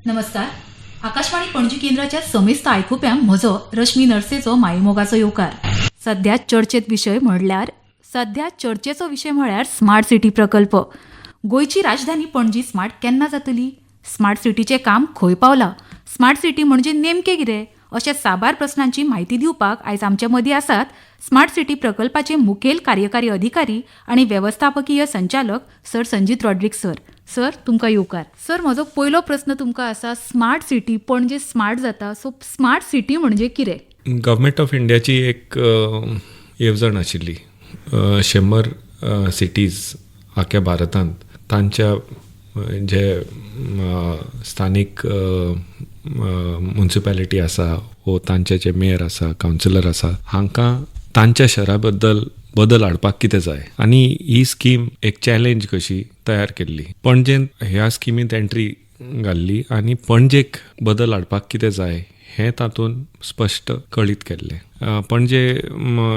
नमस्कार. आकाशवाणी पणजी केंद्राच्या समेस्त आयकुप्यांक म्हजो रश्मी नरसेचो मायमोगाचो येवकार. सध्या चर्चेचो विशय म्हळ्यार स्मार्ट सिटी प्रकल्प. गोंयची राजधानी पणजी स्मार्ट केन्ना जातली? स्मार्ट सिटीचें काम खंय पावलां? स्मार्ट सिटी म्हणजे नेमकें कितें? अशा साबार प्रस्नांची म्हायती दिवपाक आयज आमचे मदीं आसात स्मार्ट सिटी प्रकल्पाचे मुखेल कार्यकारी अधिकारी आणि व्यवस्थापकीय संचालक sir Sanjit Rodrigues sir. Sir, तुमकां येवकार. सर, म्हजो पयलो प्रस्न तुमकां आसा, स्मार्ट सिटी पणजे स्मार्ट जाता, सो स्मार्ट सिटी म्हणजे कितें? गव्हर्मेंट ऑफ इंडियाची एक येवजण आशिल्ली. 100 सिटीज आख्या भारतांत तांच्या जे स्थानीक म्युनिसिपॅलिटी आसा वा तांचे जे मेयर आसा, कावन्सिलर आसा, हांकां तांच्या शहरा बदल हाडपाक कितें जाय आनी ही स्कीम एक चॅलेंज कशी तयार केल्ली. पणजेन ह्या स्किमींत एंट्री घाल्ली आनी पणजेक बदल हाडपाक कितें जाय हें तातूंत स्पश्ट कळीत केल्लें. पणजे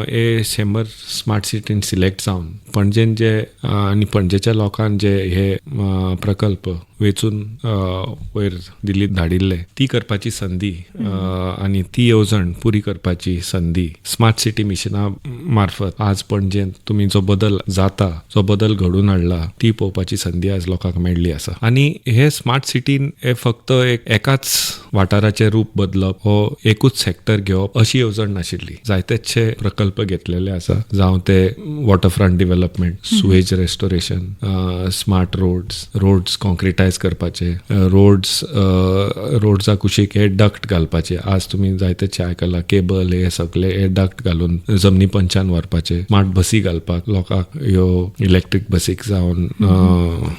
हे 100 स्मार्ट सिटीन सिलेक्ट जावन पणजेन जे आनी पणजेच्या लोकांक जे हे प्रकल्प वेचून वयर दिल्लीत धाडिल्ले ती करपाची संदी आनी ती येवजण पुरी करपाची संदी स्मार्ट सिटी मिशना मार्फत आज पणजेन तुमी जो बदल जाता, जो बदल घडून हाडला ती पळोवपाची संदी आज लोकांक मेळ्ळी आसा. आनी हे स्मार्ट सिटीन हे फक्त एकाच वाठाराचें रूप बदलप हो एकूच सेक्टर घेवप अशी येवजण नाशिल्ली. जायतेचे प्रकल्प घेतलेले आसा, जावं ते waterfront development, sewage restoration, smart roads concretise करपाचे, रोड्सा कुशीक हे डक्ट घालपाचे. आज तुमी जायतेचे आयकलां केबल हे सगळे हे डक्ट घालून जमनी पंचान व्हरपाचे. स्मार्ट बसी घालपाक लोकांक ह्यो इलेक्ट्रीक बसीक जावन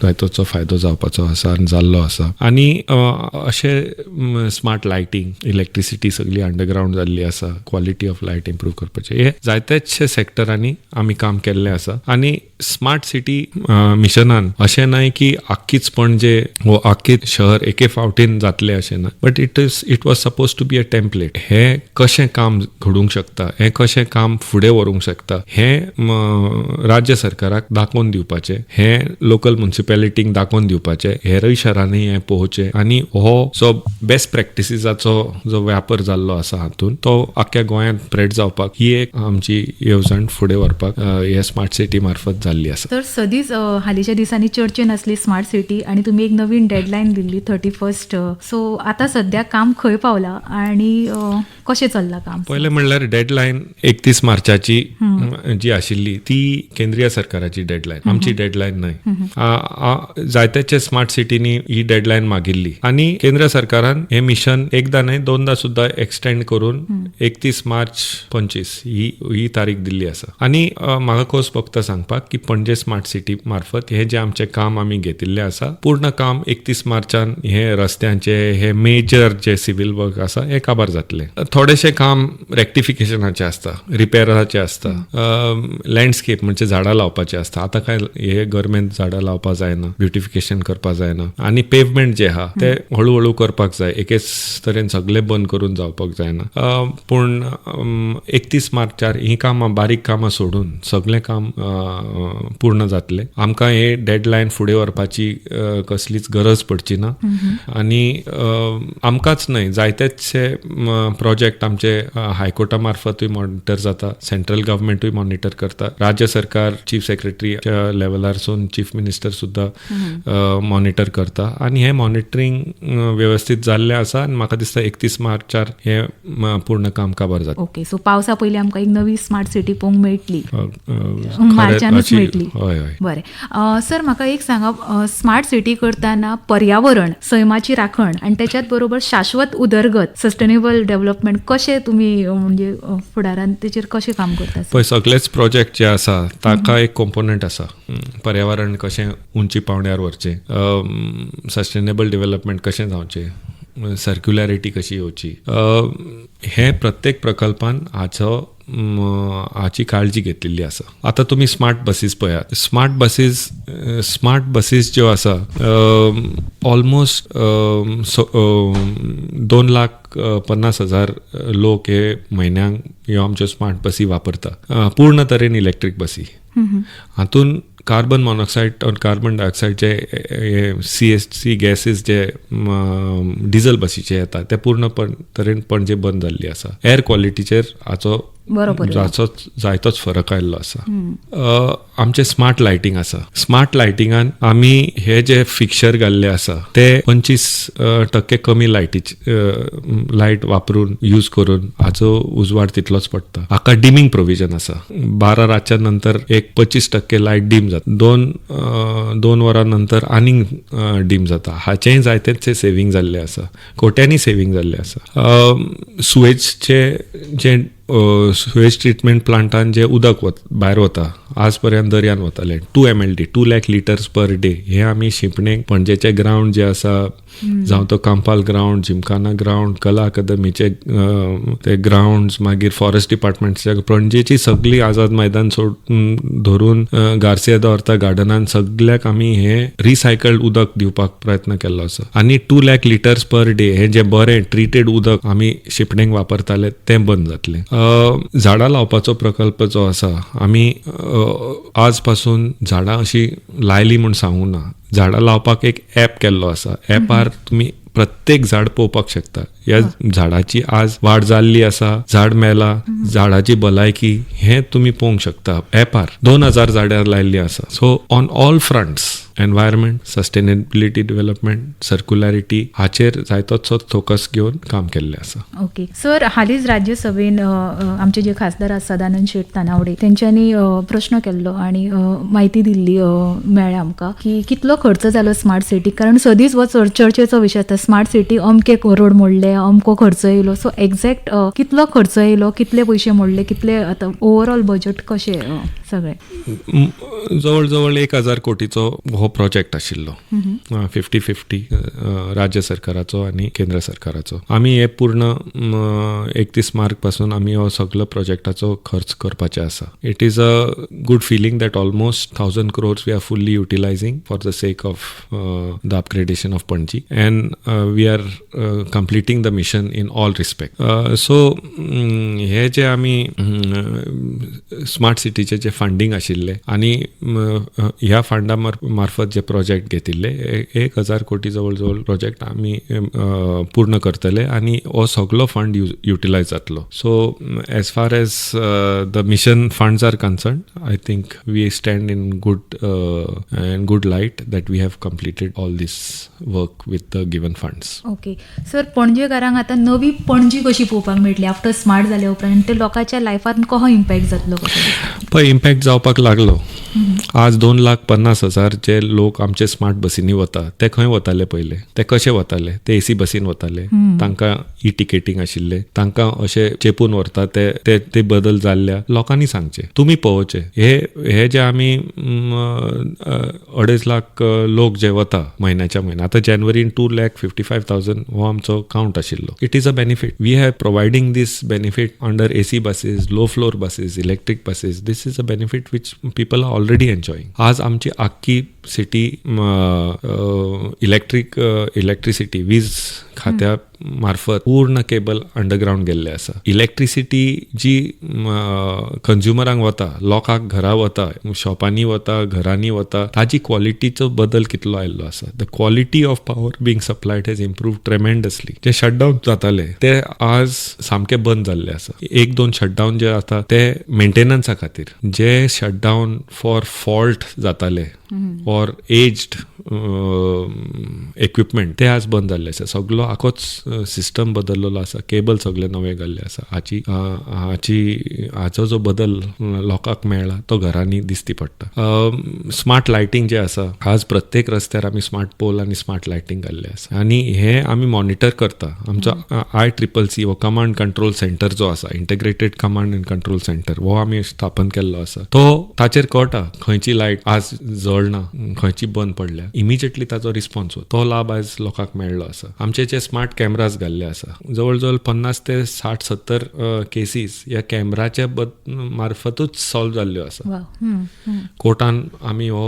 जायतोचो फायदो जावपाचो आसा आनी जाल्लो आसा. आनी अशें स्मार्ट लायटींग, इलेक्ट्रिसिटी सगळी अंडरग्रावंड जाल्ली आसा, क्वॉलिटी ऑफ लायट इम्प्रूव करपाचे. हे जायतेशे सेक्टरांनी आमी काम केल्लें आसा. आनी स्मार्ट सिटी मिशनान अशें न्हय की आख्खीच पणजे वो आख्खीच शहर एके फावटीन जातलें अशें ना, but it was suppose to be a template. हें कशें काम घडूंक शकता, हें कशें काम फुडें व्हरूंक शकता हें राज्य सरकाराक दाखोवन दिवपाचें, हें लोकल म्युनिसिपॅलिटींक दाखोवन दिवपाचें, हेरूय शारांनी हें पोवचें. आनी हो जो बेस्ट प्रॅक्टिसिसाचो जो व्यापार जाल्लो आसा हातूंत तो आख्ख्या गोंयांत स्प्रेड जावपाक ही एक आमची येवजण फुडें व्हरपाक हे स्मार्ट सिटी मार्फत जाल्ली आसा. तर सदींच हालींच्या दिसांनी चर्चेन आसली स्मार्ट सिटी आनी तुमी एक नवीन डेडलायन दिल्ली 31. सो आतां सध्या काम खंय पावलां आनी कशें चल्लां काम? पयलें म्हणल्यार डेडलायन 31 मार्चाची जी आशिल्ली ती केंद्रीय सरकाराची डेडलायन, आमची डेडलायन न्हय. जायत्याचे स्मार्ट सिटीनी ही डेडलायन मागिल्ली आनी केंद्र सरकारान हे मिशन एकदा न्हय दोनदा सुद्धा एक्सटेंड करून 31 मार्च 25 ही तारीख दिल्ली आसा. आनी म्हाका खोस फक्त सांगपाक की पणजे स्मार्ट सिटी मार्फत हे जे आमचे काम आमी घेतिल्ले आसा पूर्ण काम 31 मार्चान हे रस्त्यांचे हे मेजर जे सिव्हिल वर्क आसा हे काबार जातले. थोडेशे काम रेक्टिफिकेशनाचे आसता, रिपेराचे आसता, लँडस्केप म्हणजे झाडां लावपाचे आसता. आतां काय हे गव्हर्मेंट झाडां लावपा जायना, ब्युटिफिकेशन करपा जायना. आनी पेवमेंट जे आहा ते हळू करपाक जाय, एकेच तरेन सगळे बंद करून जावपाक जायना. पूण 31 मार्चार ही कामां बारीक कामां सोडून सगळें काम पूर्ण जातले. आमकां हे डेडलायन फुडें व्हरपाची कसलीच गरज पडची ना. आनी आमकांच न्हय जायतेचशे प्रोजेक्ट आमचे हायकोर्टा मार्फतूय मॉनिटर जाता, सेंट्रल गव्हर्मेंटूय मॉनिटर करता, राज्य सरकार चीफ सेक्रेटरीच्या लेवलारसून चीफ मिनिस्टर सुद्दां मॉनिटर करता. आनी हे मॉनिटरींग व्यवस्थीत जाल्लें आसा आनी म्हाका दिसता 31 मार्चार हे पूर्ण काम काबार जाता. ओके, सो पावसा पयलीं आमकां एक नवी स्मार्ट सिटी पळोवंक मेळटली, मार्चानूच मेळटली. बरें सर, म्हाका एक सांगा, स्मार्ट सिटी करतना पर्यावरण, सैमाची राखण आनी त्याच्याच बरोबर शाश्वत उदरगत, सस्टेनेबल डेव्हलपमेंट कशें तुमी म्हणजे फुडारान तेचेर कशें काम करता? पळय, सगळेच प्रोजेक्ट जे आसा ताका एक कॉम्पोनंट आसा. पर्यावरण कशें उंची पावंड्यार व्हरचें, सस्टेनेबल डेव्हलपमेंट कशें जावचें, सर्क्युलॅरिटी कशी येवची, हे प्रत्येक प्रकल्पान हाची काळजी घेतिल्ली आसा. आतां तुमी स्मार्ट बसीस पळयात. स्मार्ट बसीस ज्यो आसा ऑलमोस्ट 2,50,000 लोक हे म्हयन्यांक ह्यो आमच्यो स्मार्ट बसी वापरता, पूर्ण तरेन इलेक्ट्रीक बसी. हातून कार्बन मोनॉक्सायड और कार्बन डायऑक्सायड जे CSC गॅसीस जे डिझल बसीचे येतात ते पूर्ण तरेन पणजे बंद जाल्ली आसा. एअर क्वॉलिटीचेर हाचो बरोबर जायतोच फरक आयिल्लो आसा. आमचे स्मार्ट लायटिंग आसा. स्मार्ट लायटिंगान आमी हे जे फिक्चर घाल्ले आसा ते 25% कमी लायट वापरून यूज करून हाचो उजवाड तितलोच पडटा. हाका डिमिंग प्रोविजन आसा. 12 रातच्या नंतर एक 25% लायट डीम जाता. दोन वरां नंतर आनीक डीम जाता. हाचेय जायतेचे सेविंग जाल्ले आसा. कोट्यांनी सेविंग जाल्ले आसा. सुएज ट्रीटमेंट प्लांटान जे उदक भायर वता आज पर्यंत दर्यान वताले 2 MLD 2 lakh litres per day हे आमी शिंपणेक पणजेचे ग्राउंड जे आसा जावं तो कांपाल ग्राउंड, जिमखाना ग्राउंड, कला अकादमीचे ते ग्राउंड, मागीर फॉरेस्ट डिपार्टमेंटचे पणजेची सगळी आझाद मैदान धरून गार्सिया दॉर्ता गार्डनान सगळ्याक आमी हे रिसायकल्ड उदक दिवपाक प्रयत्न केल्लो आसा. आनी 2 लाख लिटर्स पर डे हे जे बरें ट्रिटेड उदक आमी शिंपणेक वापरताले ते बंद जातले. झाडां लावपाचो प्रकल्प जो आसा आमी आज पासून झाडां अशी लायली म्हूण सांगूं ना. झाडां लावपाक एक ॲप केल्लो आसा. ॲपार तुमी प्रत्येक झाड पळोवपाक शकता. ह्या झाडाची आज वाड जाल्ली आसा, झाड मेला, झाडाची भलायकी हे तुमी पळोवंक शकता. ॲपार 2000 झाडां लायल्लीं आसा. So on all fronts environment, sustainability development, circularity हाचेर जायतोच फोकस घेवन काम केल्लें आसा. ओके सर, हालींच राज्यसभेन आमचे जे खासदार आसा सदानंद शेट तानावडे तेंच्यांनी प्रश्न केल्लो आनी म्हायती दिल्ली मेळ्ळ्या आमकां की कितलो खर्च जालो स्मार्ट सिटी. कारण सदींच हो चर्चेचो विशय आसता. स्मार्ट सिटी अमके रोड मोडले, अमको खर्च येयलो. सो एक्झॅक्ट कितलो खर्च येयलो, कितले पयशे मोडले, कितले आतां ओवरऑल बजेट कशें सगळें? जवळ जवळ 1000 कोटीचो हो प्रोजेक्ट आशिल्लो. 50-50 राज्य सरकाराचो आणि केंद्र सरकाराचो. आमी हे पूर्ण 31 मार्च पासून आमी हो सगळो प्रोजेक्टाचो खर्च करपाचे आसा. It is a good feeling that almost 1000 crores we are fully utilising for the sake of the upgradation of Panaji and we are completing the mission in all respect. So हे जे आमी स्मार्ट सिटीचे जे फंडिंग आशिल्ले आनी ह्या फंडा मार्फत जे प्रोजेक्ट घेतिल्ले 1000 कोटी जवळ जवळ प्रोजेक्ट आमी पूर्ण करतले आणि हो सगळो फंड युटिलायज जातलो. So as far as the mission funds are concern I think we stand in good light that we have completed all this work with the given funds. Okay sir, पणजेकारांक आतां नवी पणजी कशी पळोवपाक मेळटली after smart जाल्या उपरांत ते लोकांच्या लायफान कसो इम्पॅक्ट जातलो? पळय, इम्पॅक्ट जावपाक लागलो. आज 2,50,000 जे लोक आमचे स्मार्ट बसींनी वता ते खंय वताले पयले? ते कशे वताले? ते AC बसीन वताले. तांकां ई टिकेटींग आशिल्ले. तांकां अशे चेपून व्हरता ते बदल जाल्ल्या लोकांनी सांगचे. तुमी पळोवचे हे जे आमी 2.5 लाख लोक जे वता म्हयन्याच्या म्हयन्या. आतां जानेवारीन 2,55,000 हो आमचो काउंट आशिल्लो. It is a benefit. We have providing these benefit under AC buses, low floor buses, electric buses. These is a benefit which people are already enjoying. आज आमची आख्खी सिटी इलेक्ट्रिसिटी वीज खात्या मार्फत पूर्ण केबल अंडरग्राउंड गेल्ले आसा. इलेक्ट्रिसिटी जी कंज्युमरांक वता, लोकांक घरा वता, शॉपांनी वता, घरांनी वता, ताजी क्वॉलिटीचो बदल कितलो आयिल्लो आसा. The quality of power being supplied has improved tremendously. जे शटडाऊन जाताले ते आज सामके बंद जाल्ले आसा. 1-2 शटडाऊन जे जाता ते मेंटेनन्सा खातीर. जे शटडाऊन फॉर फॉल्ट जाताले ऑर एज्ड इक्विपमेंट ते आज बंद जाल्ले आसा. सगळो आखोच सिस्टम बदललेलो आसा. केबल सगळे नवे घाल्ले आसा. हाचो जो बदल लोकांक मेळ्ळा तो घरांनी दिसती पडटा. स्मार्ट लायटिंग जे आसा आज प्रत्येक रस्त्यार आमी स्मार्ट पोल आनी स्मार्ट लायटिंग घाल्ले आसा आनी हे आमी मॉनिटर करता. आमचो ICCC हो कमांड कंट्रोल सेंटर जो आसा, integrated command end control centre, हो आमी स्थापन केल्लो आसा. तो ताचेर कळटा खंयची लायट आज जळ जळना, खंयची बंद पडल्या, इमिजिएटली ताचो रिस्पॉन्स तो लाभ आयज लोकांक मेळ्ळो आसा. आमचे जे स्मार्ट कॅमेराज घाल्ले आसा, जवळ जवळ 50 ते 60-70 केसीस ह्या कॅमेराच्या मार्फतूच सॉल्व जाल्ल्यो आसा. कोर्टान आमी हो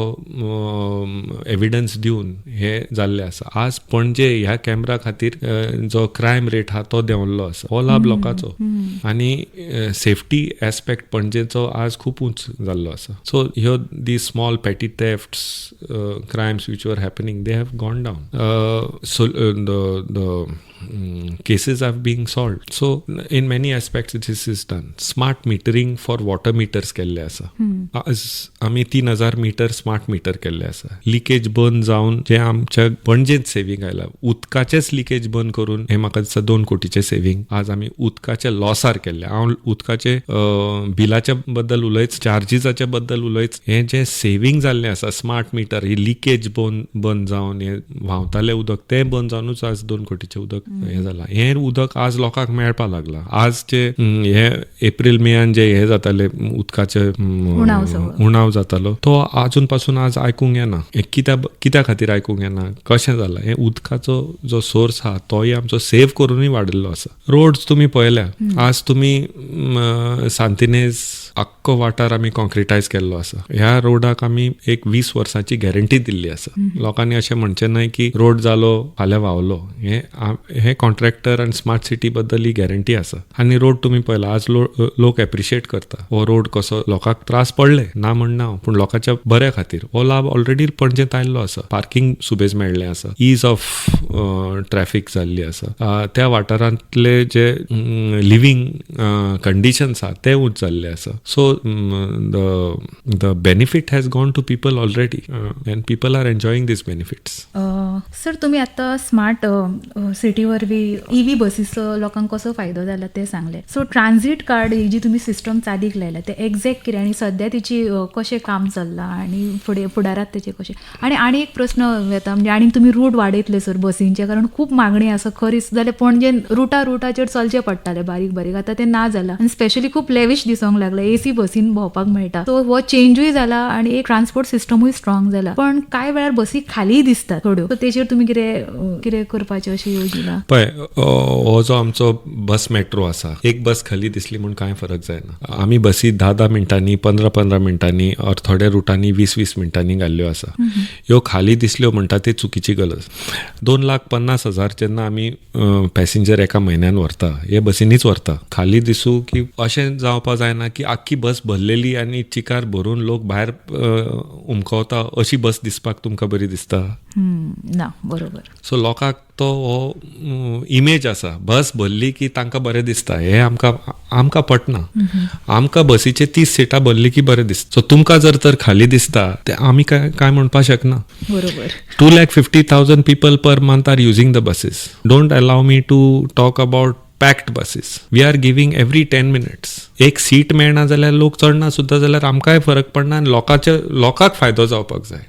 एविडन्स दिवन हे जाल्ले आसा. आज पणजे ह्या कॅमेरा खातीर जो क्रायम रेट हा तो देंवल्लो आसा. हो लाभ लोकांचो आनी सेफ्टी एस्पेक्ट पणजेचो आज खूब उंच जाल्लो आसा. सो ह्यो दी स्मॉल पेटी thefts crimes which were happening, they have gone down. So the cases are being solved. So in many aspects this is done. Smart metering for water meters केल्ले आसा. आज आमी 3000 मीटर स्मार्ट मीटर केल्ले आसा. Leakage बंद जावन जे आमच्या पणजेंत सेविंग आयला, उदकाचेच लिकेज बंद करून हे म्हाका दिसता 2 कोटीचे सेविंग आज आमी उदकाच्या लॉसार केल्ले. हांव उदकाचे बिलाच्या बद्दल उलयच, चार्जीसाच्या बद्दल उलयच, हे जे सेविंग जाल्ले आसा स्मार्ट मीटर, ही लिकेज बंद जावन हे व्हांवताले उदक ते बंद जावनूच आज 2 कोटीचे उदक हे जाला. हे उदक आज लोकांक मेळपा लागला. आज जे हे एप्रील मेयान जे हे जाताले उदकाचे उणाव जातालो तो आजून पासून आज आयकूंक येना. हे कित्या खातीर आयकूंक येना, कशें जाला, हे उदकाचो जो सोर्स आहा तोय आमचो सेव्ह करूनय वाडिल्लो आसा. रोड्स तुमी पळयल्या, आज तुमी सांतिनेज आख्खो वाठार आमी कॉन्क्रिटायज केल्लो आसा. ह्या रोडाक आमी एक 20 वर्सांची गॅरंटी दिल्ली आसा. लोकांनी अशें म्हणचें न्हय की रोड जालो फाल्यां व्हांवलो. हे कॉन्ट्रॅक्टर आनी स्मार्ट सिटी बद्दल ही गॅरंटी आसा. आनी रोड तुमी पळयला, आज लोक एप्रिशिएट करता. हो रोड कसो, लोकांक त्रास पडले ना म्हणना, पूण लोकांच्या बऱ्या खातीर हो लाभ ऑलरेडी पणजेंत आयल्लो आसा. पार्किंग सुबेज मेळ्ळें आसा, इज ऑफ ट्रॅफिक जाल्ली आसा. त्या वाठारांतले जे लिव्हिंग कंडिशन्स आहा ते उंच जाल्ले आसा. So the benefit has gone to people already and people are enjoying these benefits. Sir तुम्ही आता स्मार्ट सिटी वरवीं EV बसीचो लोकांक कसो फायदो जाला ते सांगले. सो ट्रान्झिट कार्ड ही जी तुम्ही सिस्टम चालीक लायला ते एक्झॅक्ट कितें आनी सध्या तिची कशें काम चल्लां आनी फुडारात तेचे कशें. आनी एक प्रश्न येता म्हणजे आनी तुमी रूट वाडयतले सर बसींचे, कारण खूब मागणी आसा खरीच. जाल्यार पणजेन रुटाचेर चलचें पडटालें बारीक आतां तें ना जालां आनी स्पेशली खूब लेविश दिसोंक लागला. AC बसीन भोंवपाक मेळटा. सो हो चेंजूय जाला आनी एक ट्रान्सपोर्ट सिस्टमूय स्ट्रॉंग जाला. पण कांय वेळार बसी खाली दिसतात थोड्यो. सो तेचेर तुमी कितें करपाचें अशें योजना? पळय, हो जो आमचो बस मेट्रो आसा, एक बस खाली दिसली म्हूण कांय फरक जायना. आमी बसी 10-10 मिनटांनी, 15-15 मिनटांनी और थोड्या रुटांनी 20-20 मिनटांनी घाल्ल्यो आसा. ह्यो खाली दिसल्यो म्हणटा ती चुकीची गरज. 2,50,000 जेन्ना आमी पॅसेंजर एका म्हयन्यान व्हरता, हे बसींनीच व्हरता. खाली दिसूं की अशें जावपा जायना की आख्खी बस भरलेली आनी चिकार भरून लोक भायर उमखवता अशी बस दिसपाक तुमकां बरी दिसता? ना, बरोबर. सो लोकांक तो हो इमेज आसा, बस भरली की तांकां बरें दिसता. हे आमकां पटना. आमकां बसीचे 30 सिटां भरली की बरें दिसता. सो तुमकां जर तर खाली दिसता ते आमी काय म्हणपाक शकना. बरोबर. 250,000 people per month are using the buses. Don't allow me to talk about packed buses. We are giving every 10 minutes. एक सीट मेळना जाल्यार लोक चडना सुद्दां जाल्यार आमकांय फरक पडना आनी लोकांक फायदो जावपाक जाय.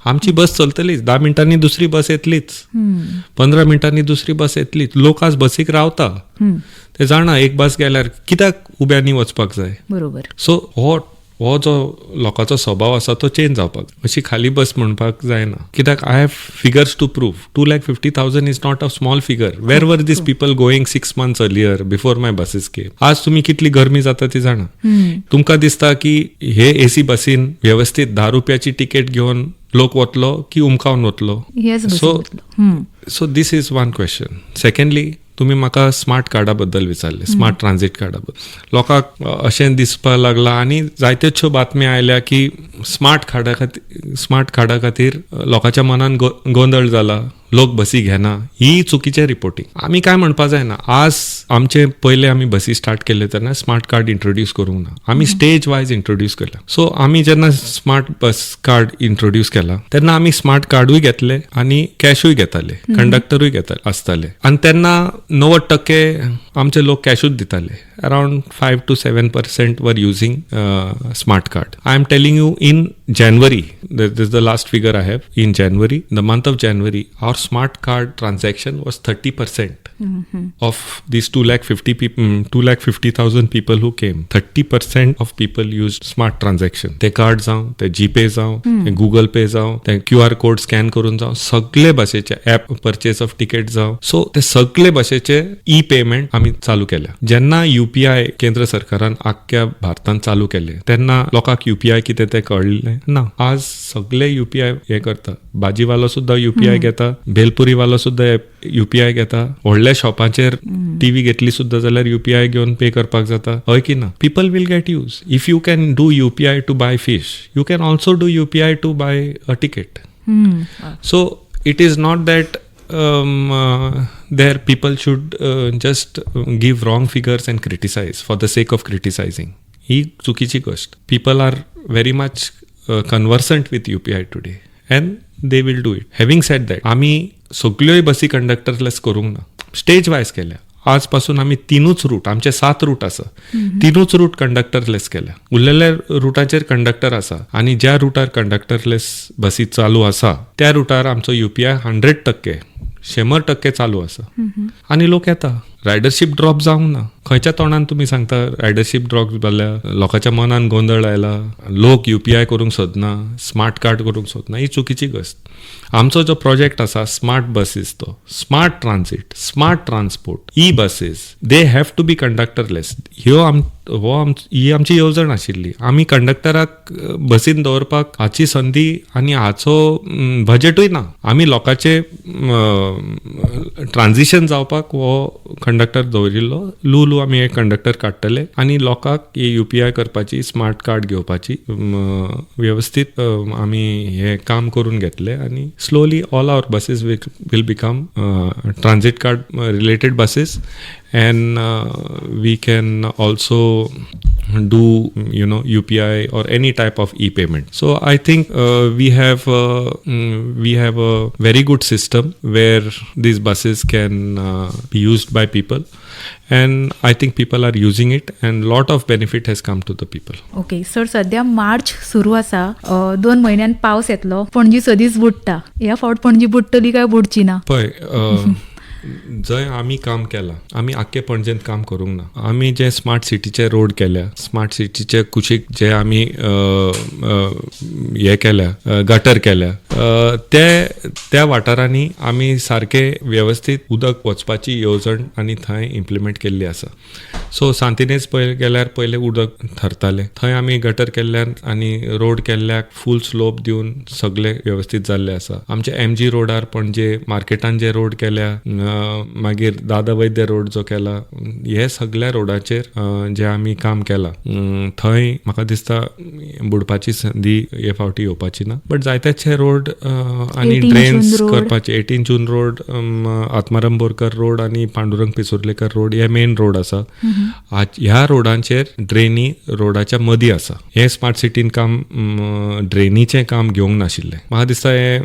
आमची बस चलतलीच, 10 मिनटांनी दुसरी बस येतलीच, 15 मिनटांनी दुसरी बस येतलीच. लोक आज बसीक रावता, ते जाणा एक बस गेल्यार कित्याक उब्यांनी वचपाक जाय. बरोबर. सो हो जो लोकांचो स्वभाव आसा तो चेंज जावपाक, अशी खाली बस म्हणपाक जायना. कित्याक I have figures to prove. 250,000 is not a small figure. Where were these people going 6 months earlier before my buses came. आज तुम्ही कितली गरमी जाता ती जाणा. तुमकां दिसता की हे AC बसीन व्यवस्थित 10 रुपयाची तिकेट घेवन लोक वतलो की उमकावन वतलो? So this is one question. Secondly, तुम्ही म्हाका स्मार्ट कार्डा बद्दल विचारले, स्मार्ट ट्रान्झिट कार्डा बद्दल. लोकांक अशें दिसपाक लागलां आनी जायत्योच्यो बातम्यो आयल्या की स्मार्ट कार्डा खातीर लोकांच्या मनान गोंधळ जाला, लोक बसी घेना. ही चुकीचें रिपोर्टिंग. आमी काय म्हणपा जायना. आज आमचे पयले आमी बसी स्टार्ट केले तेन्ना स्मार्ट कार्ड इंट्रोड्यूस करूंक ना. आमी स्टेज वायज इंट्रोड्यूस केला. सो आमी जेन्ना स्मार्ट बस कार्ड इंट्रोड्यूस केला तेन्ना आमी स्मार्ट कार्डूय घेतले आनी कॅशूय घेताले, कंडक्टरूय आसताले. आनी तेन्ना 90% आमचे लोक कॅशूच दिताले. around 5 to 7% were using smart card. I am telling you, in January, this is the last figure I have. In January, in the month of January, our smart card transaction was 30% of these 250,000 people who came. 30% of people used smart transaction. ते card जावं, ते GPay जावं, ते Google पे जावं, ते QR code scan करून जावं, सगळे भाशेचे ऍप परचेस ऑफ तिकेट जावं. सो ते सगळे भाशेचे ई पेमेंट आम्ही चालू केल्या. जेन्ना UPI केंद्र सरकारान आख्ख्या भारतान चालू केले तेन्ना लोकांक UPI कितें तें कळलें ना. आज सगळे UPI हे करता. भाजीवालो सुद्धा UPI घेता, भेलपुरीवालो सुद्धा UPI घेता. व्हडल्या शॉपाचेर टीव्ही घेतली सुद्धा जाल्यार UPI घेवन पे करपाक जाता. हय की ना? People will get use. If you can do UPI to buy fish, you can also do UPI to buy a ticket. So it is not that there people should just give wrong figures and criticize for the sake of criticizing. ही चुकीची गोष्ट. People are very much conversant with UPI today and they will do it. Having said that, आम्ही सगळ्योय बसी कंडक्टरलेस करूंक ना. Stage wise केल्या. आजपासून आम्ही 3 route, आमचे 7 रूट आसा, 3 रूट कंडक्टरलेस केल्या. उरलेल्या रुटाचेर कंडक्टर आसा आणि ज्या रुटार कंडक्टरलेस बसी चालू आसा त्या रुटार आमचो UPI 100% चालू आसा आणि लोक येता. रायडरशीप ड्रॉप जावंक ना. खंयच्या तोंडान तुम्ही सांगता रायडरशीप ड्रॉप जाल्या? लोकांच्या मनान गोंधळ आयला. लोक UPI करूंक सोदना, स्मार्ट कार्ड करूंक सोदना. ही चुकीची गोष्ट. आमचो जो प्रोजेक्ट आसा स्मार्ट बसीस, तो smart transit, smart transport, e buses, they have to be conductorless. ही आमची येवजण आशिल्ली. आमी कंडक्टराक बसीन दवरपाक हाची संदी आनी हाचो बजेटूय ना. आमी लोकांचे ट्रान्झिशन जावपाक हो कंडक्टर दवरिल्लो. लू आमी एक कंडक्टर काडटले आनी लोकांक ही UPI करपाची, स्मार्ट कार्ड घेवपाची व्यवस्थीत आमी हे काम करून घेतले आणि slowly all our buses will become transit card related buses, and we can also do UPI or any type of e-payment. So I think we have a very good system where these buses can be used by people, and I think people are using it and lot of benefit has come to the people. Okay sir, सध्या मार्च सुरू आसा. 2 महिन्यान पावस येतलो. पणजी सदीच बुडटा. ह्या फावट पणजी बुडटली काय बुडची ना? पळय, जंय आमी काम केलां, आमी आख्खे पणजेंत काम करूंक ना. आमी जे स्मार्ट सिटीचे रोड केल्या, स्मार्ट सिटीचे कुशीक जे आमी हे केल्या, गटर केल्या, त्या वाठारांनी आमी सारके व्यवस्थीत उदक वचपाची येवजण आनी थंय इम्प्लिमेंट केल्ली आसा. सो सांतिनेज पळय गेल्यार पयले उदक थरताले. थंय आमी गटर केल्ल्यान आनी रोड केल्ल्याक फूल स्लोप दिवन सगळे व्यवस्थीत जाल्ले आसा. आमचे MG रोडार पणजे मार्केटान जे रोड केल्या, मागीर दादा वैद्य रोड जो केला, हे सगळ्या रोडाचेर जे आमी काम केलां, थंय म्हाका दिसता बुडपाची संदी हे फावटी येवपाची ना. बट जायतेचे रोड आनी ड्रेन्स करपाचे. 18 जून रोड, आत्माराम बोरकर रोड आनी पांडुरंग पिसुर्लेकर रोड हे मेन रोड आसा. ह्या रोडांचेर ड्रेनी रोडाच्या मदीं आसा. हे स्मार्ट सिटीन काम ड्रेनीचें काम घेवंक नाशिल्लें. म्हाका दिसता हे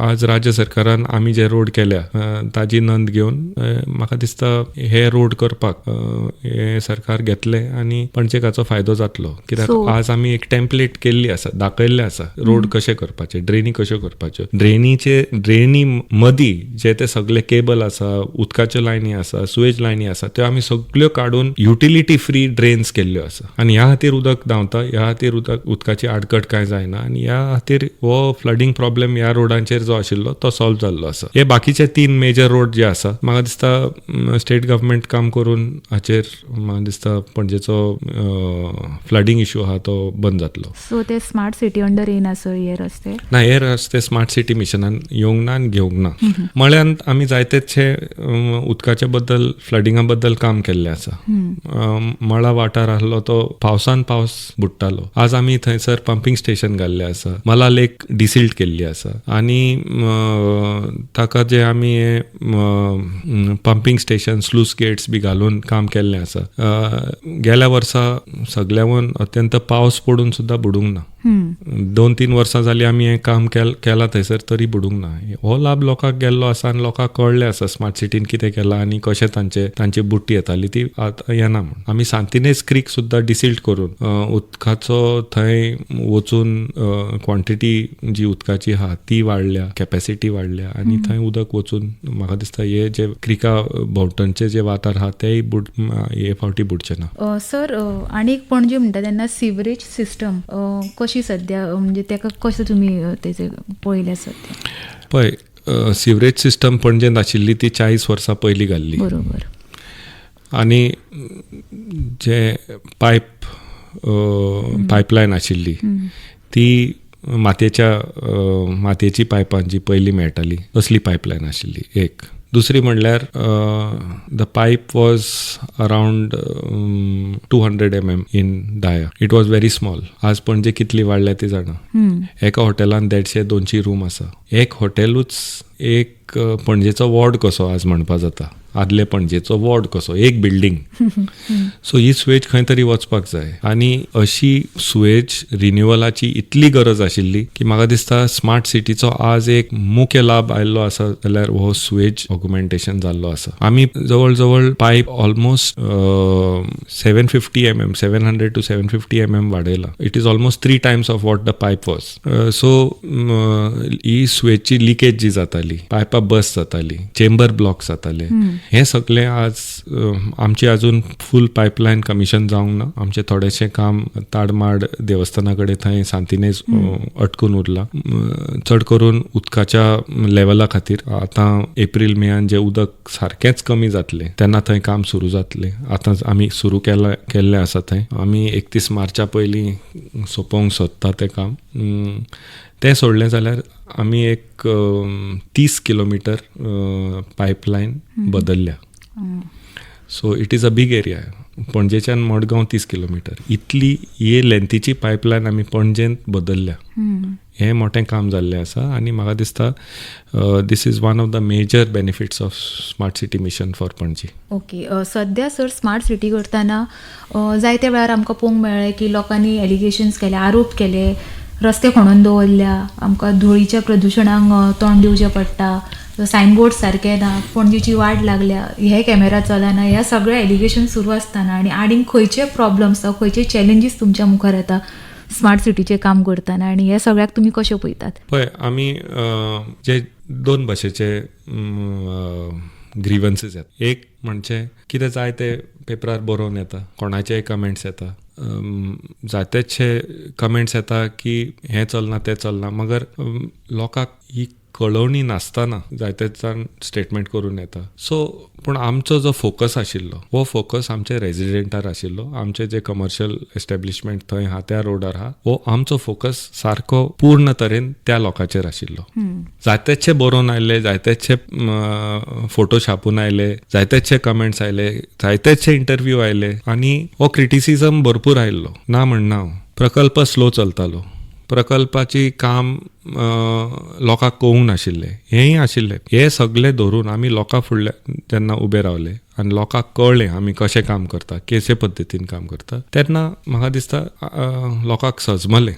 आज राज्य सरकारान आमी जे रोड केल्या ताजी नंद घेवन म्हाका दिसता हे रोड करपाक हे सरकार घेतले आणि पणजेकाचो फायदो जातलो. कित्याक आज आमी एक टेम्पलेट केल्ली आसा, दाखयल्ले आसा रोड कशे करपाचे, ड्रेनी कश्यो करपाच्यो. ड्रेनी मदीं जे ते सगळे केबल आसा, उदकाच्यो लायनी आसा, सुएज लायनी आसा, त्यो आमी सगळ्यो काडून युटिलिटी फ्री ड्रेन्स केल्ल्यो आसा. आनी ह्या खातीर उदक धांवता, ह्या खातीर उदकाची आडकट कांय जायना आनी ह्या खातीर हो फ्लडिंग प्रॉब्लेम ह्या रोडांचेर जो आशिल्लो तो सॉल्व जाल्लो आसा. हे बाकीचे 3 मेजर रोड जे आसा, म्हाका दिसता स्टेट गव्हर्मेंट काम करून हाचेर म्हाका दिसता पणजेचो फ्लडिंग इश्यू आहा तो बंद जातलो. सो ते स्मार्ट सिटी अंडर येना सर हे रस्ते? ना, हे रस्ते स्मार्ट सिटी मिशनान येवंक ना आनी घेवंक ना. मळ्यांत आमी जायतेचे उदकाच्या बद्दल, फ्लडिंगा बद्दल काम केल्लें आसा. मळा वाठार आसलो तो पावसान पावस बुडटालो. आज आमी थंयसर पंपिंग स्टेशन घाल्लें आसा. मला लेक डिसिल्ट केल्ली आसा आनी ताका जे आमी पंपिंग स्टेशन, स्लूस गेट्स बी घालून काम केल्लें आसा. गेल्या वर्सा सगळ्यावन अत्यंत पावस पडून सुद्धा बुडूंक ना. 2-3 वर्सां जाली आमी हें काम केलां थंयसर तरी बुडूंक ना. हो लाभ लोकांक गेल्लो आसा आनी लोकांक कळ्ळें आसा स्मार्ट सिटीन कितें केलां आनी कशें तांची बुट्टी येताली ती आतां येना म्हूण. आमी सांतिनेज क्रीक सुद्दां डिसिल्ट करून उदकाचो थंय वचून क्वॉन्टिटी जी उदकाची आहा ती वाडल्या, कॅपॅसिटी वाडल्या आनी थंय उदक वचून म्हाका दिसता हे जे क्रिका भोंवतणचे जे वाठार आहा तेय हे फावटी बुडचे ना. सर आनी एक पणजे म्हणटा तेन्ना सिवरेज सिस्टम कशी सद्या म्हणजे ताका कशें तुमी तेजे पळयल्या सद्या? पळय, सिवरेज सिस्टम पणजेंत आशिल्ली ती 40 वर्सां पयलीं घाल्ली. बरोबर. आनी जे पायपलायन आशिल्ली ती मातयेची पायपां जी पयलीं मेळटाली तसली पायपलायन आशिल्ली एक. दुसरी म्हणल्यार the pipe was around 200 mm in dia. It was very small. आज पणजे कितली वाडल्या ती जाणा. एका हॉटेलान 150-200 रूम आसा. एक हॉटेलूच एक पणजेचो वॉर्ड कसो आज म्हणपा जाता. आदले पणजेचो वॉर्ड कसो, एक बिल्डींग. सो ही सुवेज खंय तरी वचपाक जाय आनी अशी सुवेज रिन्युअलाची इतली गरज आशिल्ली की म्हाका दिसता स्मार्ट सिटीचो आज एक मुख्य लाभ आयिल्लो आसा जाल्यार हो सुवेज ऑग्युमेंटेशन जाल्लो आसा. आमी जवळ जवळ pipe almost 750 mm 700 to 750 mm वाडयला. It is almost 3 times of what the pipe was. So ही सुवेजची लिकेज जी जाताली, पायपां बस्ट जाताली, चेंबर ब्लॉक जाताले, हे सगळे आज आमची अजून फूल पायपलायन कमिशन जावंक ना. आमचे थोडेशें काम ताडमाड देवस्थाना कडेन थंय सांतिनेज अटकून उरला. चड करून उदकाच्या लेवला खातीर आतां एप्रील मेयान जे उदक सारकेंच कमी जातलें तेन्ना थंय काम सुरू जातलें. आतां आमी सुरू केल्लें आसा थंय. आमी 31 मार्चा पयलीं सोंपोवंक सोदता तें काम. तें सोडलें जाल्यार आमी एक 30 किलोमिटर पायपलायन बदलल्या. So it is a big area. पणजेच्यान मडगांव 30 किलोमिटर इतली हे लेंथीची पायपलायन आमी पणजेंत बदलल्या. हें मोठें काम जाल्लें आसा आनी म्हाका दिसता this is one of the major benefits of smart city mission for Panaji. Okay. सध्या सर स्मार्ट सिटी करतना जायत्या वेळार आमकां पळोवंक मेळ्ळें की लोकांनी एलिगेशन्स केले, आरोप केले, रस्ते खणून दवरल्या, आमकां धुळीच्या प्रदुशणाक तोंड दिवचें पडटा, सायनबोर्ड सारके ना, पणजेची वाट लागल्या, हे कॅमेरा चलना, ह्या सगळ्या एलिगेशन सुरू आसतना आनी खंयचे प्रॉब्लम्स खंयचे चॅलेंजीस तुमच्या मुखार येता स्मार्ट सिटीचें काम करतना आनी हे सगळ्याक तुमी कशें पळयतात? पळय, आमी जे 2 भशेचे ग्रीवन्सीस येता. एक म्हणजे कितें जाय ते पेपरार बरोवन येता, कोणाचेय कमेंट्स येता. जायतेचे कमेंट्स येता की हें चलना तें चलना, मगर लोकांक ही कळवणी नासतना जायते जाण स्टेटमेंट करून येता. सो पूण आमचो जो फोकस आशिल्लो हो फोकस आमचे रेजिडेंटार आशिल्लो. आमचे जे कमर्शियल एस्टॅब्लिशमेंट थंय आहा त्या रोडार आहा हो आमचो फोकस सारको पूर्ण तरेन त्या लोकांचेर आशिल्लो. जायतेचे बरोवन आयले, जायतेचे फोटो छापून आयले, जायतेचे कमेंट्स आयले, जायतेचे इंटरव्यू आयले आनी हो क्रिटिसिजम भरपूर आयिल्लो. ना म्हणना हांव. प्रकल्प स्लो चलतालो, प्रकल्पाची काम लोकांक कळूंक नाशिल्लें, हेंय आशिल्लें. हे सगळे धरून आमी लोकां फुडल्या जेन्ना उबे रावले आनी लोकांक कळ्ळें आमी कशें काम करता, केसे पद्दतीन काम करता, तेन्ना म्हाका दिसता लोकांक सजमलें.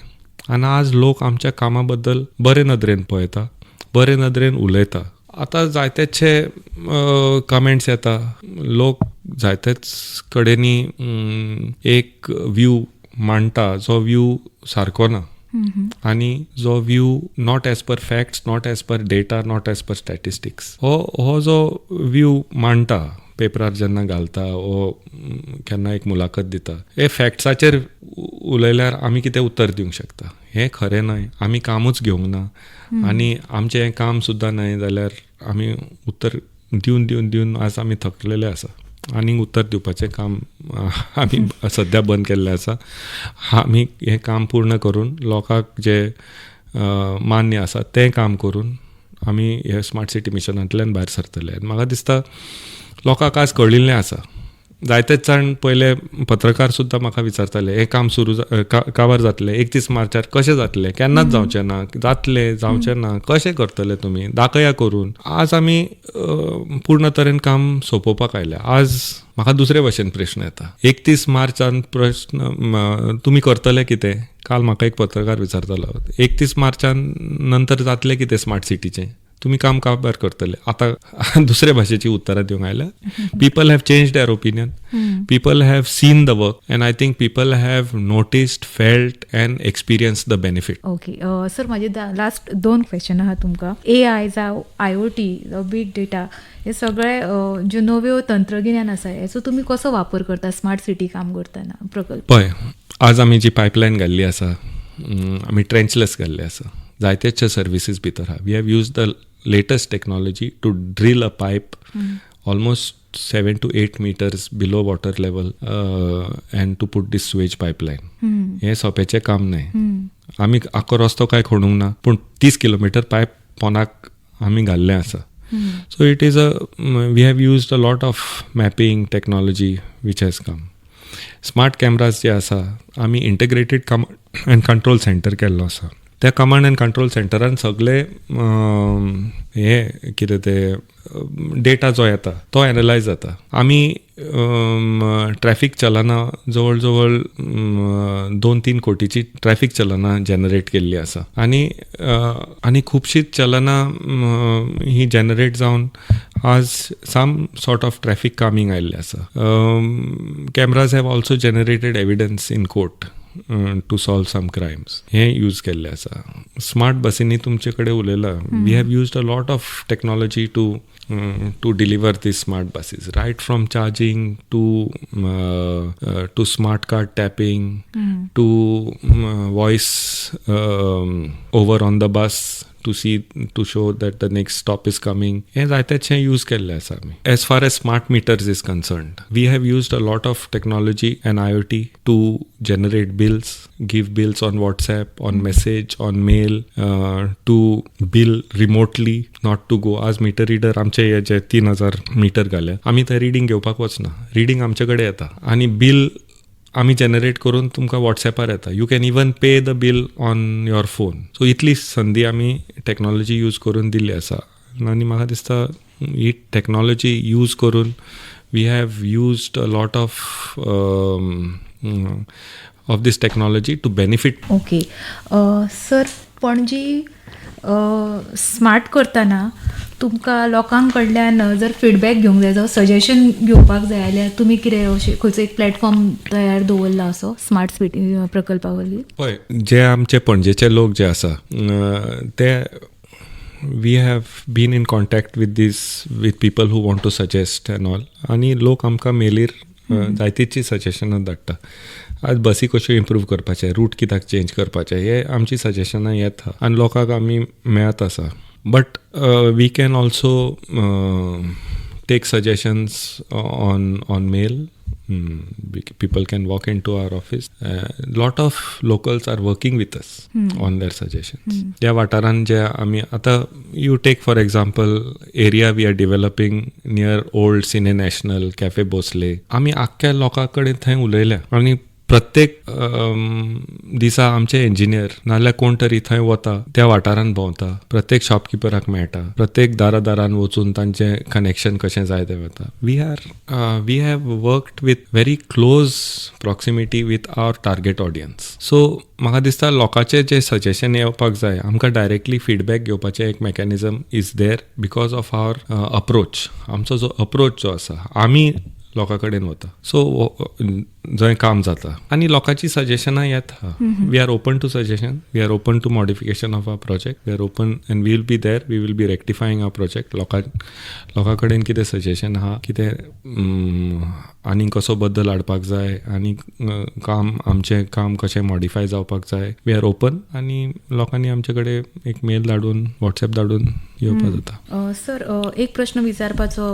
आनी आज लोक आमच्या कामा बद्दल बरे नदरेन पळयता, बरे नदरेन उलयता. आतां जायतेचे कमेंट्स येता, लोक जायतेच कडेनी एक व्यू मांडटा जो व्यू सारको ना आनी जो view not as per facts, not as per data, not as per statistics. हो जो व्यू मांडटा पेपरार जेन्ना घालता वो केन्ना एक मुलाखत दिता, हे फॅक्ट्साचेर उलयल्यार आमी कितें उत्तर दिवंक शकता? हें खरें न्हय. आमी कामूच घेवंक ना आनी आमचें हें काम सुद्दां न्हय जाल्यार आमी उत्तर दिवन दिवन दिवन आज आमी थकलेले आसा आनी उत्तर दिवपाचें काम आमी सद्या बंद केल्लें आसा. आमी हें काम पूर्ण करून लोकांक जे मान्य आसा तें काम करून आमी हे स्मार्ट सिटी मिशनांतल्यान भायर सरतले. म्हाका दिसता लोकांक आज कळिल्लें आसा जायतेच जाण पयले पत्रकार सुद्दां म्हाका विचारताले हें काम सुरू काबार जातलें 31 मार्चार कशें जातलें, केन्नाच जावचें ना, जातलें जावचें ना, कशें करतले तुमी, दाखया करून. आज आमी पूर्ण तरेन काम सोंपोवपाक आयल्या. आज म्हाका दुसरे भशेन प्रश्न येता. 31 मार्चान प्रश्न तुमी करतले कितें? काल म्हाका एक पत्रकार विचारतालो 31 मार्चान नंतर जातलें कितें स्मार्ट सिटीचें, तुमी काम काबार करतले. आतां दुसरे भाशेची उतरां दिवंक आयल्या. People have change their opinion, people have seen the work and I think people have noticed, felt and experience the benefit. Okay sir, माझे लास्ट 2 क्वेश्चन आहा तुमकां. AI जावं IoT जावं बीग डेटा हे सगळे ज्यो नव्यो तंत्रगिन्यान आसा हेचो तुमी कसो वापर करता स्मार्ट सिटी काम करतना प्रकल्प? पळय, आज आमी जी पायपलायन घाल्ली आसा, आमी ट्रेंचलेस घाल्ले आसा, जायतेचे सर्विसीस भितर आहा. We have use the latest technology to drill a pipe almost 7 to 8 meters below water level and to put this sewage pipeline. हे सोपेचें काम न्हय. आमी आख्खो रस्तो काय खोडूंक ना, पूण 30 किलोमीटर पायप पोंदाक आमी घाल्लें आसा. So it is we have used a lot of mapping technology which has come. Smart cameras जे आसा आमी integrated command and control centre केल्लो आसा. त्या कमांड अँड कंट्रोल सेंटरान सगळे हे कितें ते डेटा जो येता तो एनालायज जाता. आमी ट्रॅफिक चलनां जवळ जवळ 2-3 कोटीची ट्रॅफिक चलनां जनरेट केल्ली आसा आनी खुबशीं चलनां ही जनरेट जावन आज some sort of traffic calming आयिल्लें आसा. Cameras have also generated evidence in court to solve some crimes. हे यूज केल्ले आसा. स्मार्ट बसींनी तुमचे कडेन उलयलां. We have used a lot of technology to deliver these smart buses, right from charging to smart card tapping to voice over on the bus to show that the next stop is coming. हे जायतेचे use केल्ले आसा आमी. As far as smart meters is concerned, we have used a lot of technology and IoT to generate bills, give bills on WhatsApp, on message, on mail, to bill remotely, not to go. आज metre reader आमचे हे जे 3000 metre घाले आमी थंय reading घेवपाक वचना. Reading आमचे कडेन येता आनी बिल आमी जनरेट करून तुमकां वॉट्सॅपार येता. You can even pay the bill on your phone. So इतली संदी आमी टॅक्नॉलॉजी यूज करून दिल्ली आसा आनी म्हाका दिसता ही टॅक्नॉलॉजी यूज करून we have used a lot of this technology to benefit. Okay sir, Panaji smart करतना तुमकां लोकां कडल्यान जर फीडबॅक घेवंक जाय जावं सजेशन घेवपाक जाय जाल्यार तुमी कितें अशें खंयचो एक प्लॅटफॉर्म तयार दवरला असो स्मार्ट सिटी प्रकल्पा वरवीं? पळय, जे आमचे पणजेचे लोक जे आसा ते we have been in contact with people who want to suggest and all. आनी लोक आमकां मेलीर जायतींची सजेशनां धाडटा. आज बसी कश्यो इम्प्रूव करपाचे, रूट कित्याक चेंज करपाचे, हे आमची सजेशनां येता आनी लोकांक आमी मेळत आसा. But we can also take suggestions on mail. People can walk into our office. Lot of locals are working with us on their suggestions. त्या वाठारान जे आमी आतां you take for example area we are developing near old Cine National, Cafe Bosle. आमी आख्ख्या लोकां कडेन थंय उलयल्या आनी प्रत्येक दिसा आमचे इंजिनियर नाल्यार कोण तरी थंय वता, त्या वाठारान भोंवता, प्रत्येक शॉपकिपराक मेळटा, प्रत्येक दारान वचून तांचें कनेक्शन कशें जाय तें वता. We have worked with very close proximity with our target audience. So म्हाका दिसता लोकांचे जे सजेशन येवपाक जाय आमकां डायरेक्टली फीडबॅक घेवपाचें एक mechanism is there because of our approach. आमचो जो अप्रोच जो आसा आमी लोकां कडेन वता, सो जंय काम जाता आनी लोकांची सजेशनां येता. We are open to suggestion, we are open to modification of our project, we are open and we will be there, we will be rectifying our project. लोकां कडेन कितें सजेशन आहा, कितें आनी कसो बद्दल हाडपाक जाय आनी आमचें काम कशें मॉडिफाय जावपाक जाय, वी आर ओपन आनी लोकांनी आमचे कडेन एक मेल धाडून वॉट्सॅप धाडून येवपाक जाता. सर, एक प्रश्न विचारपाचो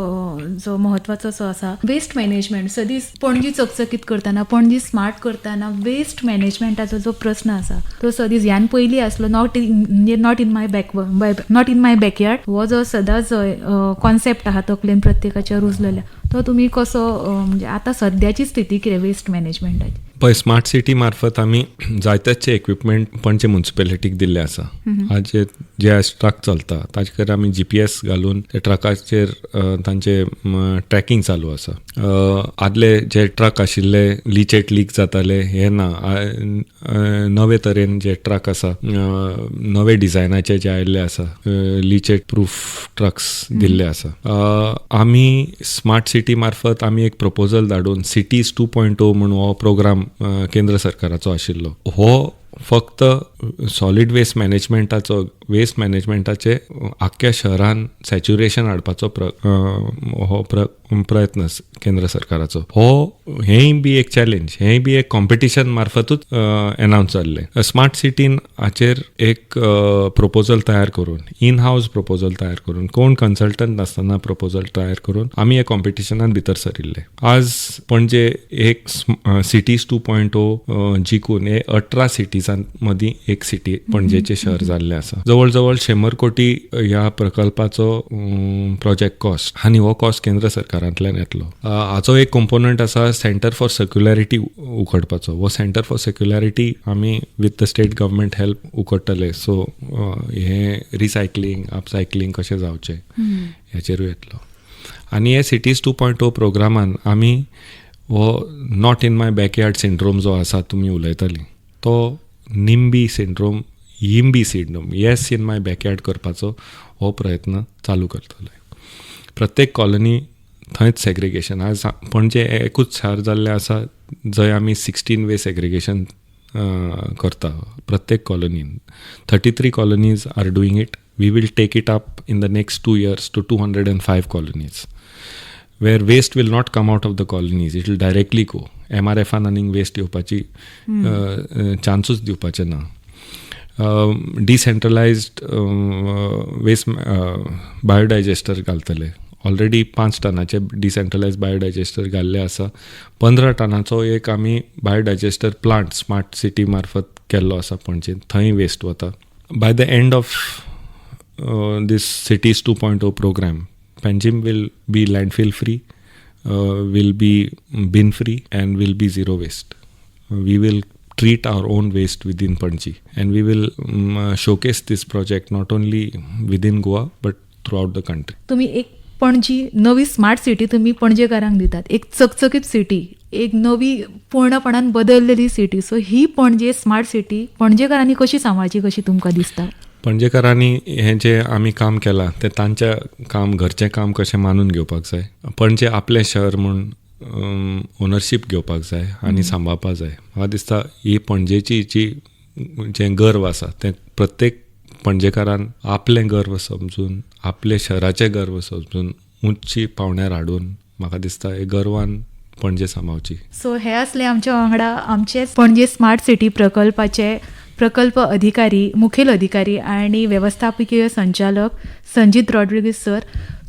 जो म्हत्वाचो असो आसा, वेस्ट मॅनेजमेंट सदींच पणजी चकचकीत करतना पणजी स्मार्ट करतना वेस्ट मॅनेजमेंटाचो जो प्रश्न आसा तो सदींच ह्यान पयलीं आसलो नॉट इन माय बॅकयार्ड हो जो सदांच कॉन्सेप्ट आहा तकलेन प्रत्येकाच्या रुजलेल्या तो तुमी कसो म्हणजे आतां सद्याची स्थिती कितें वेस्ट मॅनेजमेंटाची? पळय स्मार्ट सिटी मार्फत आमी जायतेचे इक्विपमेंट पणजे म्युन्सिपॅलिटीक दिल्ले आसा. आज जे ट्रक चलता ताचे खातीर आमी GPS घालून त्या ट्रकाचेर तांचे ट्रॅकिंग चालू आसा. आदले जे ट्रक आशिल्ले लिचेट लीक जाताले हे ना. नवे तरेन जे ट्रक आसा नवे डिझायनाचे जे आयिल्ले आसा लिचेट प्रूफ ट्रक्स दिल्ले आसा. आमी स्मार्ट सिटी मार्फत आमी एक प्रपोजल धाडून सिटीज 2.0 म्हणून हो प्रोग्राम केंद्र सरकाराचो आशिल्लो. हो फक्त सॉलिड वेस्ट मॅनेजमेंटाचे आख्ख्या शहरान सॅच्युरेशन हाडपाचो प्रयत्न केंद्र सरकाराचो. हेय बी एक चॅलेंज, हेय बी एक कॉम्पिटिशन मार्फतूच अनाउन्स जाल्ले. स्मार्ट सिटीन हाचेर एक प्रपोजल तयार करून इन हाऊस प्रपोजल तयार करून कोण कन्सल्टंट नासतना प्रपोजल तयार करून आमी हे कॉम्पिटिशनान भितर सरिल्ले. आज पणजे एक सिटीज 2.0 जिखून हे 18 सिटीजां मदीं एक सिटी पणजेचे शहर जाल्ले आसा. जवळ जवळ 100 कोटी ह्या प्रकल्पाचो प्रोजेक्ट कॉस्ट आनी हो कॉस्ट केंद्र सरकारांतल्यान येतलो. हाचो एक कंपोनंट आसा सेंटर फॉर सर्क्युलॅरिटी उखडपाचो. हो सेंटर फॉर सर्क्युलॅरिटी आमी with the state government help उखडटले. सो हे रिसायकलींग अपसायकलींग कशें जावचें ह्याचेरूय येतलो. आनी हे सिटीज 2.0 प्रोग्रामान आमी हो not in my backyard syndrome जो आसा तुमी उलयताली तो NIMBY syndrome, YIMBY syndrome, yes in my backyard करपाचो हो प्रयत्न चालू करतले. प्रत्येक कॉलनी थंयच सेग्रिगेशन. आज पणजे एकूच शार जाल्लें आसा जंय आमी 16 वे सेग्रिगेशन करता प्रत्येक कॉलनीन. 33 colonies are doing it. We will take it up in the next 2 years to 205 colonies where waste will not come out of the colonies, it will directly go. MRFान आनीक वेस्ट येवपाची चान्सूच दिवपाचे ना. डिसेंट्रलायज्ड वेस्ट बायोडायजेस्टर घालतले. Already 5 टनाचे डिसेंट्रलायज बायोडायजेस्टर घाल्ले आसा. 15 टनाचो एक आमी बायोडायजेस्टर plant smart city मार्फत केल्लो आसा पणजे. थंय वेस्ट वता. By the end of this cities 2.0 program, Panjim will be landfill free, will be bin free and will be zero waste. We will treat our own waste within Panji and we will showcase this project not only within Goa but throughout the country. तुम्ही एक पणजी नवी smart city तुम्ही पणजेकारांक दितात. एक चकचकीत city, एक नवी पूर्णपणान बदललेली सिटी. सो ही पणजे स्मार्ट सिटी पणजेकारांनी कशी सांबाळची कशी तुमकां दिसता? पणजेकारांनी हें जें आमी काम केलां तें तांचें काम घरचें काम कशें मानून घेवपाक जाय. पणजे आपलें शहर म्हूण ओनरशीप घेवपाक जाय आनी सांबाळपाक जाय. म्हाका दिसता ही पणजेची जें गर्व आसा तें प्रत्येक पणजेकारान आपलें गर्व समजून आपले शहराचें गर्व समजून उंची पावण्यार हाडून म्हाका दिसता हे गर्वान पणजे सांबाळची. सो हे असले आमच्या वांगडा आमचे पणजे स्मार्ट सिटी प्रकल्पाचे प्रकल्प अधिकारी, मुखेल अधिकारी आणि व्यवस्थापकीय संचालक संजीत रॉड्रिगीज सर.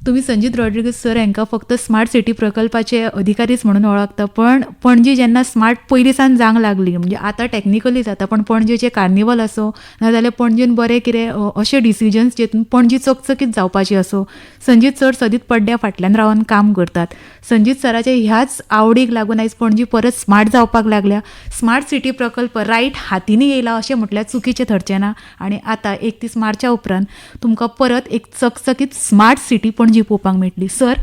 तुम्ही संजीत रॉड्रिगीज सर हांकां फक्त स्मार्ट सिटी प्रकल्पाचे अधिकारीच म्हणून वळखता, पण पणजी जेन्ना स्मार्ट पयलींसान जावंक लागली म्हणजे आतां टॅक्निकली जाता, पण पणजेचे कार्निवल असो नाजाल्यार पणजेन बरें कितें अशे डिसिजन्स जेतून पणजी चकचकीत जावपाची असो संजीत सर सदीत पड्ड्या फाटल्यान रावन काम करतात. संजीत सराच्या ह्याच आवडीक लागून आयज पणजी परत स्मार्ट जावपाक लागल्या. स्मार्ट सिटी प्रकल्प रायट हातींनी येयला अशें म्हटल्यार चुकीचें ठरचें ना. आनी आतां 31 मार्चा उपरांत तुमकां परत एक चकचकीत स्मार्ट सिटी पणजी पळोवपाक मेळटली. सर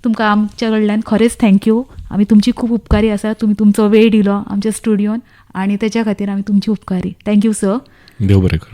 तुमकां आमच्या कडल्यान खरेंच थँक्यू. आमी तुमची खूब उपकारी आसा. तुमी तुमचो वेळ दिलो आमच्या स्टुडियोन आनी तेच्या खातीर आमी तुमची उपकारी. Thank you sir. देव बरें करूं.